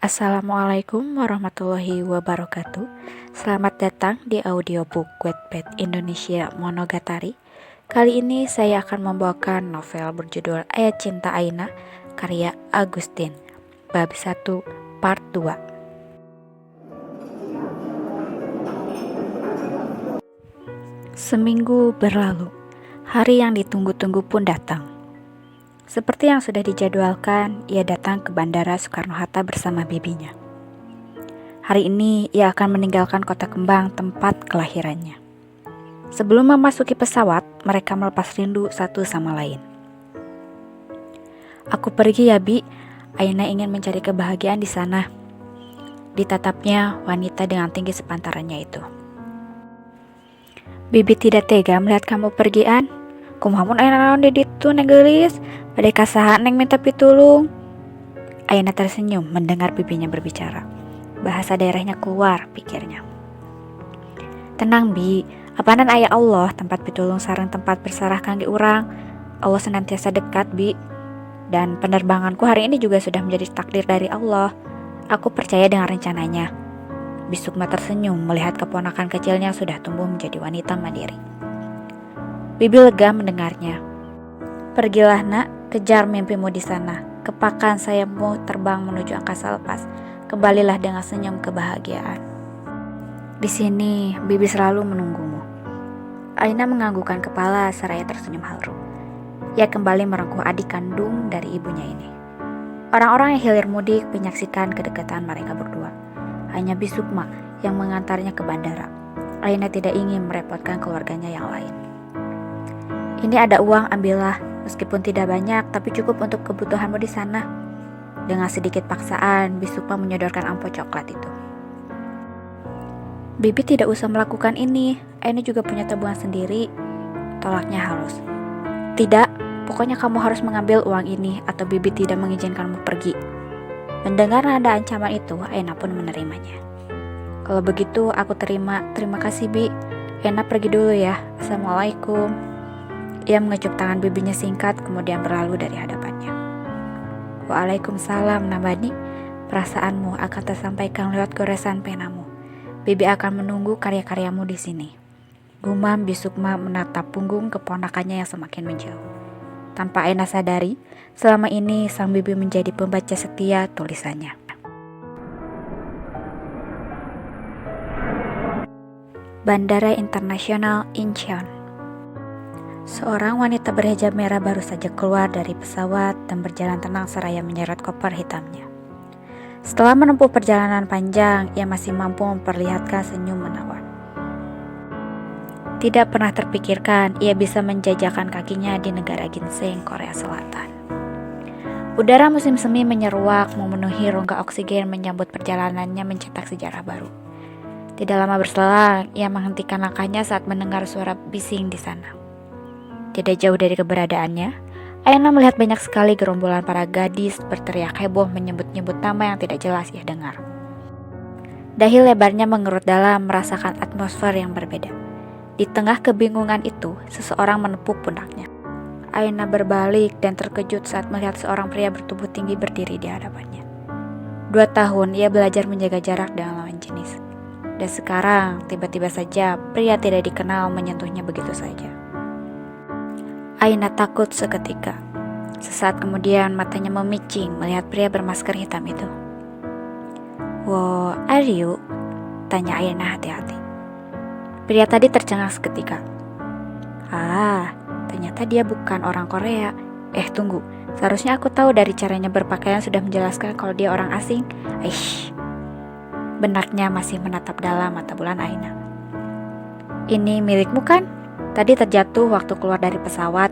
Assalamualaikum warahmatullahi wabarakatuh. Selamat datang di audiobook Wattpad Indonesia Monogatari. Kali ini saya akan membawakan novel berjudul Ayat Cinta Aina karya Agustin, bab 1 part 2. Seminggu berlalu. Hari yang ditunggu-tunggu pun datang. Seperti yang sudah dijadwalkan, ia datang ke Bandara Soekarno-Hatta bersama bibinya. Hari ini, ia akan meninggalkan Kota Kembang, tempat kelahirannya. Sebelum memasuki pesawat, mereka melepas rindu satu sama lain. "Aku pergi ya, Bi. Aina ingin mencari kebahagiaan di sana." Ditatapnya wanita dengan tinggi sepantarannya itu. "Bibi tidak tega melihat kamu pergian. Kumaha Aina naon di ditu negelis, bade kasaha neng minta pitulung." Aina tersenyum mendengar bibinya berbicara. Bahasa daerahnya keluar, pikirnya. "Tenang Bi, apanan aya Allah tempat pitulung sareng tempat bersarah kangge urang. Allah senantiasa dekat Bi. Dan penerbanganku hari ini juga sudah menjadi takdir dari Allah. Aku percaya dengan rencananya." Bisukma tersenyum melihat keponakan kecilnya sudah tumbuh menjadi wanita mandiri. Bibi lega mendengarnya. "Pergilah nak, kejar mimpimu di sana. Kepakan sayapmu terbang menuju angkasa lepas. Kembalilah dengan senyum kebahagiaan. Di sini, Bibi selalu menunggumu." Aina menganggukkan kepala seraya tersenyum haru. Ia kembali merengkuh adik kandung dari ibunya ini. Orang-orang yang hilir mudik menyaksikan kedekatan mereka berdua. Hanya Bisukma yang mengantarnya ke bandara. Aina tidak ingin merepotkan keluarganya yang lain. "Ini ada uang, ambillah. Meskipun tidak banyak, tapi cukup untuk kebutuhanmu di sana." Dengan sedikit paksaan, Bisukma menyodorkan amplop coklat itu. "Bibi tidak usah melakukan ini. Aina juga punya tabungan sendiri," tolaknya halus. "Tidak, pokoknya kamu harus mengambil uang ini atau Bibi tidak mengizinkanmu pergi." Mendengar nada ancaman itu, Aina pun menerimanya. "Kalau begitu, aku terima. Terima kasih, Bi. Aina pergi dulu ya. Assalamualaikum." Ia mengecup tangan bibinya singkat, kemudian berlalu dari hadapannya. "Waalaikumsalam, Nabani. Perasaanmu akan tersampaikan lewat goresan penamu. Bibi akan menunggu karya-karyamu di sini." Gumam Bisukma menatap punggung keponakannya yang semakin menjauh. Tanpa Aina sadari, selama ini sang bibi menjadi pembaca setia tulisannya. Bandara Internasional Incheon. Seorang wanita berhijab merah baru saja keluar dari pesawat dan berjalan tenang seraya menyeret koper hitamnya. Setelah menempuh perjalanan panjang, ia masih mampu memperlihatkan senyum menawan. Tidak pernah terpikirkan ia bisa menjajakan kakinya di negara ginseng, Korea Selatan. Udara musim semi menyeruak memenuhi rongga oksigen menyambut perjalanannya mencetak sejarah baru. Tidak lama berselang, ia menghentikan langkahnya saat mendengar suara bising di sana. Tidak jauh dari keberadaannya, Aina melihat banyak sekali gerombolan para gadis berteriak heboh menyebut-nyebut nama yang tidak jelas ia dengar. Dahi lebarnya mengerut dalam merasakan atmosfer yang berbeda. Di tengah kebingungan itu, seseorang menepuk pundaknya. Aina berbalik dan terkejut saat melihat seorang pria bertubuh tinggi berdiri di hadapannya. 2 tahun ia belajar menjaga jarak dengan lawan jenis. Dan sekarang, tiba-tiba saja pria tidak dikenal menyentuhnya begitu saja. Aina takut seketika. Sesaat kemudian matanya memicing melihat pria bermasker hitam itu. "Wow, are you?" tanya Aina hati-hati. Pria tadi tercengang seketika. "Ah, ternyata dia bukan orang Korea. Tunggu, seharusnya aku tahu dari caranya berpakaian sudah menjelaskan kalau dia orang asing." Aish. Benaknya masih menatap dalam mata bulan Aina. "Ini milikmu kan? Tadi terjatuh waktu keluar dari pesawat,"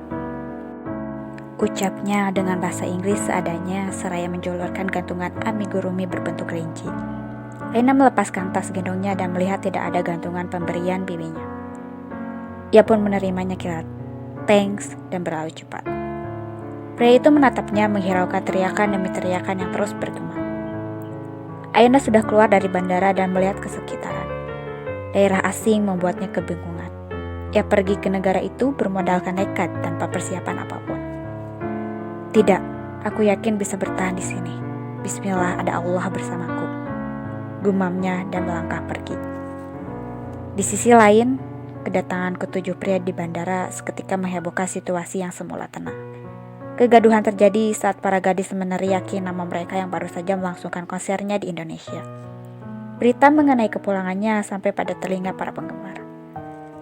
ucapnya dengan bahasa Inggris seadanya seraya menjolorkan gantungan amigurumi berbentuk kelinci. Aina melepaskan tas gendongnya dan melihat tidak ada gantungan pemberian bibinya. Ia pun menerimanya kilat, "Thanks," dan berlalu cepat. Pria itu menatapnya menghiraukan teriakan demi teriakan yang terus bergema. Aina sudah keluar dari bandara dan melihat ke sekitaran. Daerah asing membuatnya kebingungan. Ia pergi ke negara itu bermodalkan nekat tanpa persiapan apapun. "Tidak, aku yakin bisa bertahan di sini. Bismillah, ada Allah bersamaku, gumamnya dan melangkah pergi. Di sisi lain, kedatangan ketujuh pria di bandara seketika menghebohkan situasi yang semula tenang. Kegaduhan terjadi saat para gadis meneriaki nama mereka yang baru saja melangsungkan konsernya di Indonesia. Berita mengenai kepulangannya sampai pada telinga para penggemar.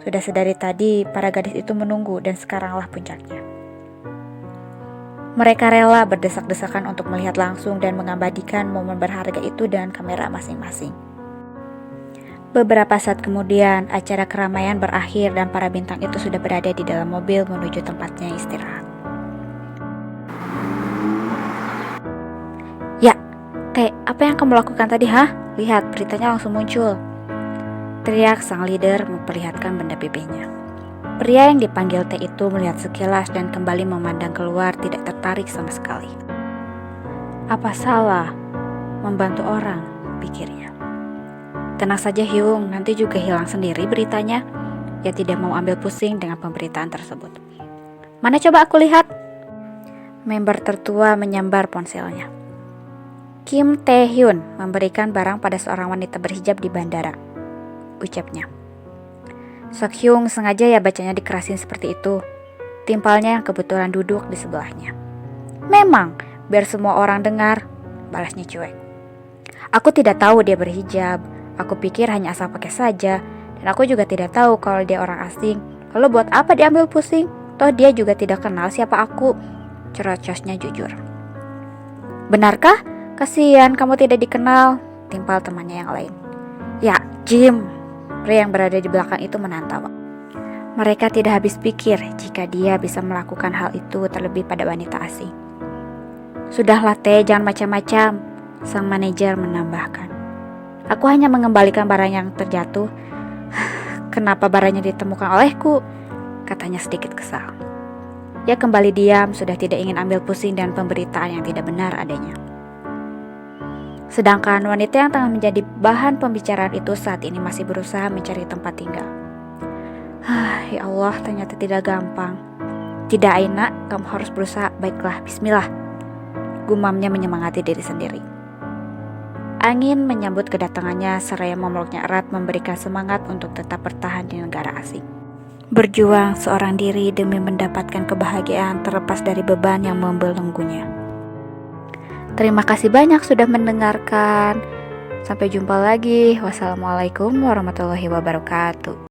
Sudah sedari tadi, para gadis itu menunggu dan sekaranglah puncaknya. Mereka rela berdesak-desakan untuk melihat langsung dan mengabadikan momen berharga itu dengan kamera masing-masing. Beberapa saat kemudian, acara keramaian berakhir dan para bintang itu sudah berada di dalam mobil menuju tempatnya istirahat. Ya, Teh, apa yang kamu lakukan tadi, hah? Lihat, beritanya langsung muncul. Teriak sang leader memperlihatkan benda pipihnya. Pria yang dipanggil Teh itu melihat sekilas dan kembali memandang keluar, tidak tertarik sama sekali. Apa salah membantu orang, pikirnya. Tenang saja Hyung, nanti juga hilang sendiri beritanya. Ia tidak mau ambil pusing dengan pemberitaan tersebut. Mana coba aku lihat? Member tertua menyambar ponselnya. Kim Tae-hyun memberikan barang pada seorang wanita berhijab di bandara, ucapnya. Sok Hyung sengaja ya bacanya dikerasin seperti itu. Timpalnya yang kebetulan duduk di sebelahnya. Memang, biar semua orang dengar, balasnya cuek. Aku tidak tahu dia berhijab. Aku pikir hanya asal pakai saja. Dan aku juga tidak tahu kalau dia orang asing. Lalu buat apa diambil pusing? Toh dia juga tidak kenal siapa aku. Cerocosnya jujur. Benarkah? Kasihan kamu tidak dikenal, timpal temannya yang lain. Ya, Jim. Pria yang berada di belakang itu menantau. Mereka tidak habis pikir jika dia bisa melakukan hal itu terlebih pada wanita asing. Sudahlah Teh, jangan macam-macam, sang manajer menambahkan. Aku hanya mengembalikan barang yang terjatuh. Kenapa barangnya ditemukan olehku? Katanya sedikit kesal. Ia kembali diam, sudah tidak ingin ambil pusing dan pemberitaan yang tidak benar adanya. Sedangkan wanita yang tengah menjadi bahan pembicaraan itu saat ini masih berusaha mencari tempat tinggal. Ya Allah, ternyata tidak gampang. Tidak Aina, kamu harus berusaha. Baiklah, bismillah. Gumamnya menyemangati diri sendiri. Angin menyambut kedatangannya seraya memeluknya erat memberikan semangat untuk tetap bertahan di negara asing. Berjuang seorang diri demi mendapatkan kebahagiaan terlepas dari beban yang membelenggunya. Terima kasih banyak sudah mendengarkan. Sampai jumpa lagi. Wassalamualaikum warahmatullahi wabarakatuh.